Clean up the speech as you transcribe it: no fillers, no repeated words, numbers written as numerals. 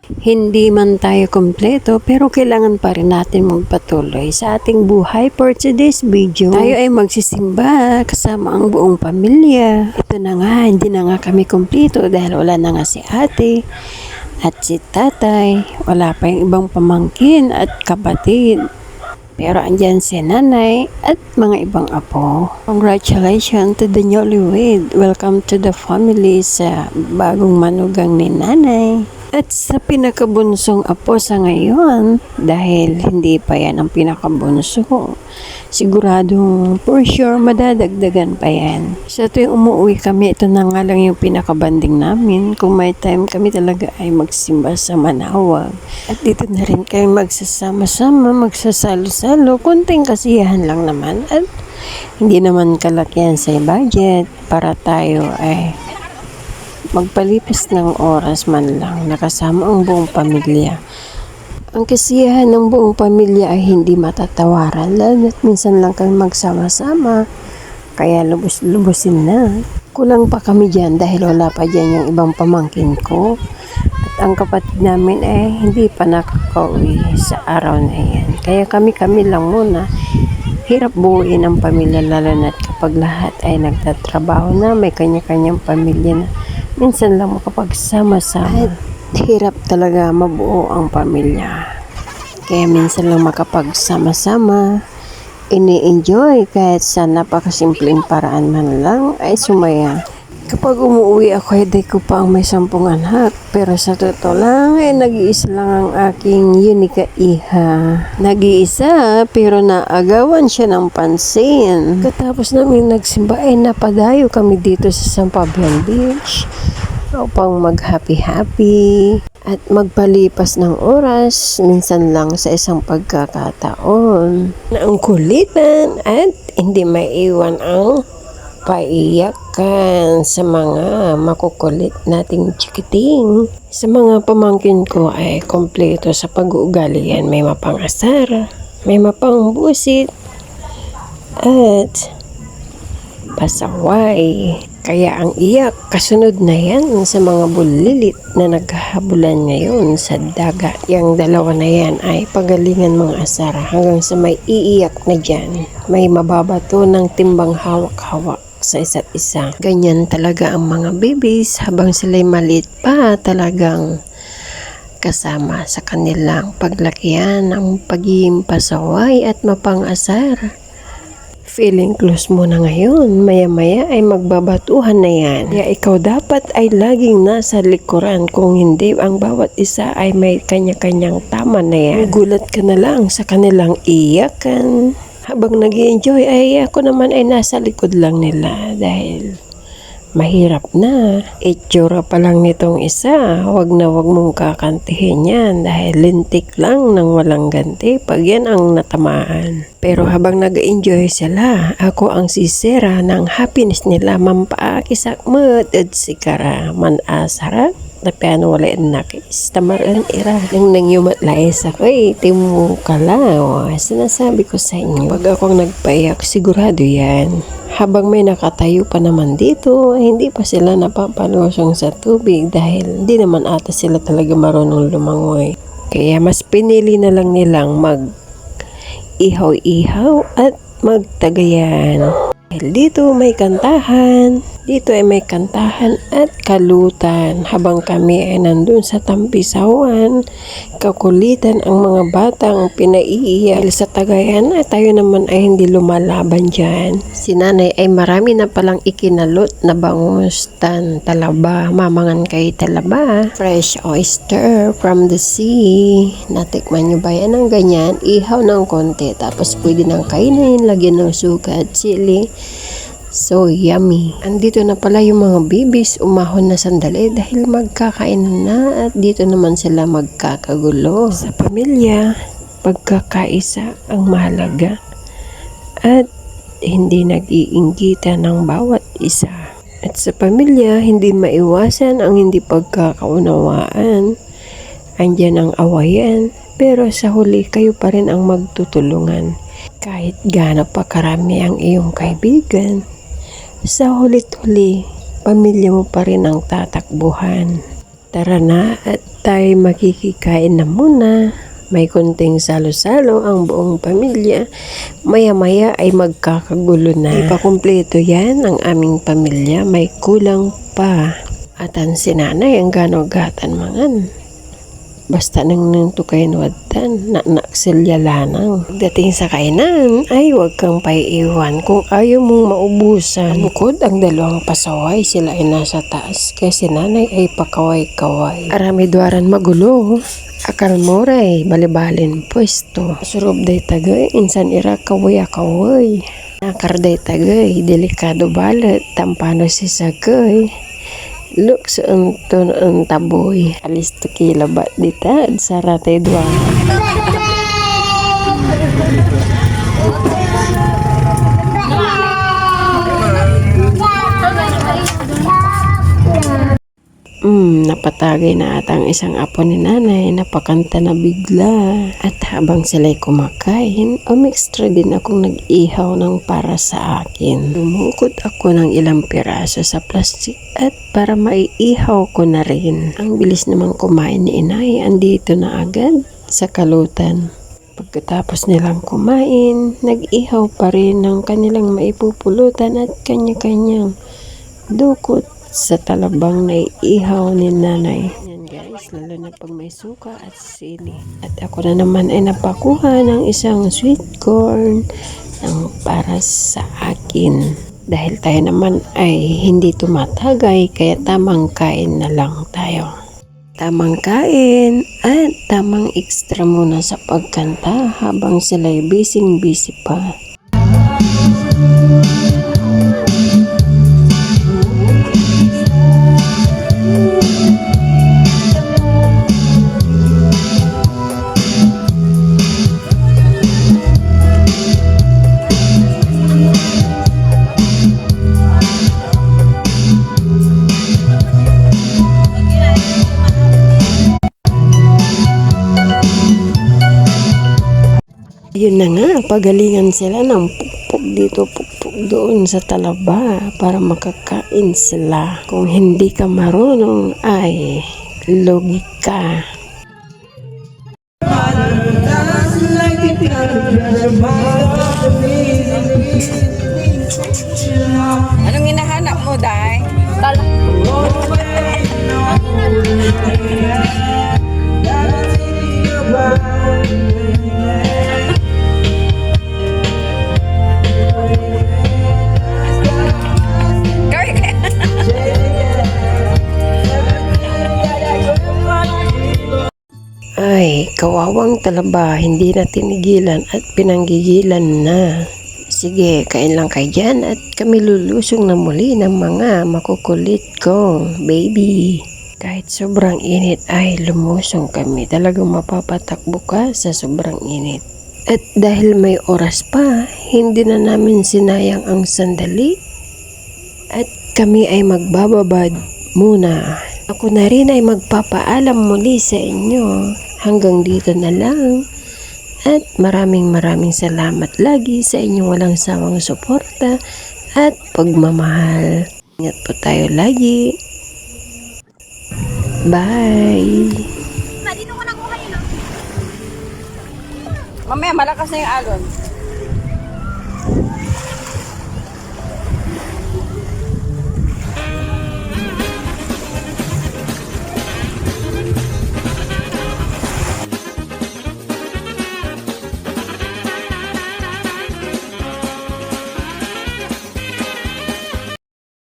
Hindi man tayo kompleto pero kailangan pa rin natin magpatuloy sa ating buhay. For today's video, tayo ay magsisimba kasama ang buong pamilya. Ito na nga, hindi na nga kami kompleto dahil wala na nga si ate at si tatay. Wala pa yung ibang pamangkin at kapatid. Pero andyan si nanay at mga ibang apo. Congratulations to the newlywed. Welcome to the family sa bagong manugang ni nanay. At sa pinakabunsong apo sa ngayon, dahil hindi pa yan ang pinakabunso, siguradong for sure madadagdagan pa yan. Sa tuwing umuwi kami, ito na nga lang yung pinakabanding namin. Kung may time kami talaga ay magsimba sa Manawag. At dito na rin kayo magsasama-sama, magsasalo-salo. Kunting kasiyahan lang naman. At hindi naman kalakihan sa budget para tayo ay magpalipas ng oras man lang nakasama ang buong pamilya. Ang kasiyahan ng buong pamilya ay hindi matatawaran, lalo at minsan lang kami magsama-sama, kaya lubos-lubosin na. Kulang pa kami dyan dahil wala pa dyan yung ibang pamangkin ko. At ang kapatid namin ay hindi pa nakakauwi sa araw na yan. Kaya kami lang muna. Hirap buuin ang pamilya lalo na kapag lahat ay nagtatrabaho na, may kanya-kanyang pamilya na. Minsan lang makapagsama-sama. At hirap talaga mabuo ang pamilya. Kaya minsan lang makapagsama-sama, ini-enjoy kahit sa napakasimpleng paraan man lang ay sumaya. Kapag umuwi ako, hindi ko pa ang may 10 anak. Pero sa totoo lang, ay nag-iisa lang ang aking unika iha. Nag-iisa, pero naagawan siya ng pansin. Katapos namin nagsimba, ay napadayo kami dito sa San Fabian Beach upang mag-happy-happy at magpalipas ng oras, minsan lang sa isang pagkakataon. Na ang kulitan at hindi maiwan ang paiyakan sa mga makukulit nating chikiting. Sa mga pamangkin ko ay kompleto sa pag-uugali yan. May mapang-asar, may mapang-busit, at pasaway. Kaya ang iyak, kasunod na yan sa mga bulilit na naghahabulan ngayon sa dagat. Yang dalawa na yan ay pagalingan mga asara hanggang sa may iiyak na dyan. May mababato ng timbang hawak-hawak sa isa't isa. Ganyan talaga ang mga babies habang sila'y maliit pa, talagang kasama sa kanilang paglakihan ang pagiging pasaway at mapang-asar. Feeling close mo na ngayon, maya-maya ay magbabatuhan na yan. Kaya ikaw dapat ay laging nasa likuran, kung hindi ang bawat isa ay may kanya-kanyang tama na yan. Gulat ka na lang sa kanilang iyakan. Habang nag-i-enjoy ay ako naman ay nasa likod lang nila dahil mahirap na. Itsura pa lang nitong isa, wag na wag mong kakantihin yan dahil lintik lang ng walang ganti pag yan ang natamaan. Pero habang nag-enjoy sila, ako ang sisira ng happiness nila. Mampaakisakmat at sikara man asarap. Tapi ano wala nakis tamaran ira nang nangyumatlais ako timu kala. Sinasabi ko sa inyo, pag akong nagpaiyak sigurado yan. Habang may nakatayo pa naman dito, hindi pa sila napapalusong sa tubig dahil hindi naman ata sila talaga marunong lumangoy. Kaya mas pinili na lang nilang mag-ihaw-ihaw at magtagayan. Dahil dito may kantahan, dito ay may kantahan at kalutan. Habang kami ay nandun sa tampisawan, kakulitan ang mga batang pinaiiyak. Dahil sa tagayan ay tayo naman ay hindi lumalaban dyan. Si nanay ay marami na palang ikinalot na bangus, talaba, mamangan kay talaba. Fresh oyster from the sea. Natikman nyo ba yan ng ganyan? Ihaw ng konti, tapos pwede nang kainin, lagyan ng suka at sili. So yummy. Andito na pala yung mga babies, umahon na sandali dahil magkakain na at dito naman sila magkakagulo. Sa pamilya, pagkakaisa ang mahalaga at hindi nag-iinggitan ng bawat isa. At sa pamilya, hindi maiwasan ang hindi pagkakaunawaan. Andyan ang awayan, pero sa huli kayo pa rin ang magtutulungan. Kahit gaano pa karami ang iyong kaibigan, sa hulit-huli, pamilya mo pa rin ang tatakbuhan. Tara na at tayo makikikain na muna. May konting salo-salo ang buong pamilya. Maya-maya ay magkakagulo na. Di pa kumpleto yan ang aming pamilya. May kulang pa. At ang sinanay ang ganogatan mangan. Basta nang nintukay nuwadtan na naksilya lanang. Dating sa kainan ay huwag kang paiiwan kung ayaw mong maubusan. Bukod ang dalawang pasaway, sila ay nasa taas kasi nanay ay pakaway-kaway. Arami duaran magulo. Akal moray balibalin pwesto. Surob day tagay insan ira kaway-kaway. Nakar day tagay delikado balat tampano si sagay. Look sa unton ang taboy. Alis tequila bat ditad sa ratay dua. Napatagay na atang isang apo ni nanay, napakanta na bigla. At habang sila'y kumakain, umextra din akong nag-ihaw ng para sa akin. Lumukot ako ng ilang piraso sa plastic at para maiihaw ko na rin. Ang bilis namang kumain ni inay, andito na agad sa kalutan. Pagkatapos nilang kumain, nag-ihaw pa rin ng kanilang maipupulutan at kanya-kanyang dukot sa talabang na iihaw ni nanay. Yan guys, lalo na pag may suka at sili. At ako na naman ay napakuha ng isang sweet corn ng para sa akin. Dahil tayo naman ay hindi tumatagay, kaya tamang kain na lang tayo. Tamang kain at tamang extra muna sa pagkanta habang sila'y busy pa. Yun na nga, pagalingan sila ng pukpuk dito, pukpuk doon sa talaba para makakain sila. Kung hindi ka marunong ay logika. Anong hinahanap mo, Day? Ay, kawawang talaba, hindi na tinigilan at pinanggigilan na. Sige, kain lang kayo dyan at kami lulusong na muli ng mga makukulit ko, baby. Kahit sobrang init ay lumusong kami. Talagang mapapatakbo ka sa sobrang init. At dahil may oras pa, hindi na namin sinayang ang sandali. At kami ay magbababad muna. Ako na rin ay magpapaalam muli sa inyo. Hanggang dito na lang. At maraming salamat lagi sa inyong walang sawang suporta at pagmamahal. Ingat po tayo lagi. Bye! Mamaya, malakas na yung alon.